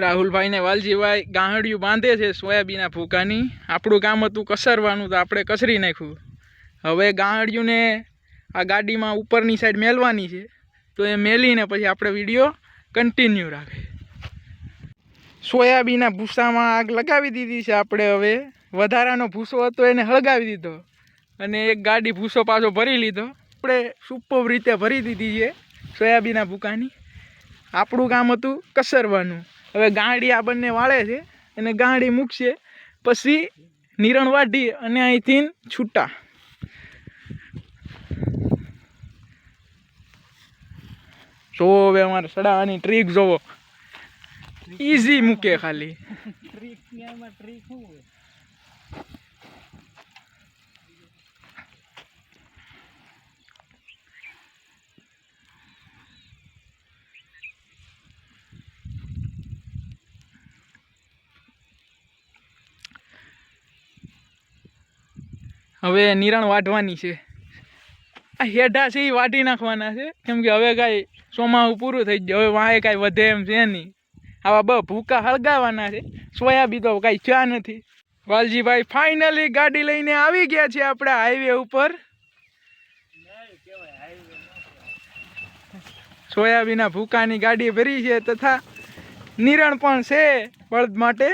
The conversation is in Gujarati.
રાહુલભાઈ ને વાલજીભાઈ ગાંહડિયું બાંધે છે સોયાબીનના ભૂકાની. આપણું કામ હતું કસરવાનું, તો આપણે કસરી નાખ્યું. હવે ગાંહડિયું ને આ ગાડીમાં ઉપરની સાઈડ મેલવાની છે, તો એ મેલીને પછી આપણે વિડીયો કન્ટિન્યુ રાખે. સોયાબીનના ભૂસામાં આગ લગાવી દીધી છે આપણે. હવે વધારાનો ભૂસો હતો એને હળગાવી દીધો અને એક ગાડી ભૂસો પાછો ભરી લીધો. આપણે સુપર રીતે ભરી દીધી છે સોયાબીનના ભૂકાની. આપણું કામ હતું કસરવાનું. હવે ગાંડી આ બંને વાળે છે અને ગાંડી મૂકશે, પછી નિરણ વાઢી અને અહીંથી છૂટા. જોવો હવે અમારે સડાવાની ટ્રીક જોવો, ઈઝી મૂકે ખાલી. હવે નિરણ વાઢવાની છે. આ હેઠા છે એ વાઢી નાખવાના છે, કેમ કે હવે કાંઈ ચોમાસું પૂરું થઈ ગયું. હવે વાંહે કાંઈ વધે એમ છે નહીં. આવા ભૂકા હળગાવાના છે. સોયાબીન તો કાંઈ ચા નથી. વાલજીભાઈ ફાઇનલી ગાડી લઈને આવી ગયા છે આપણે હાઈવે ઉપર. સોયાબીનના ભૂકાની ગાડી ભરી છે, તથા નિરણ પણ છે બળદ માટે.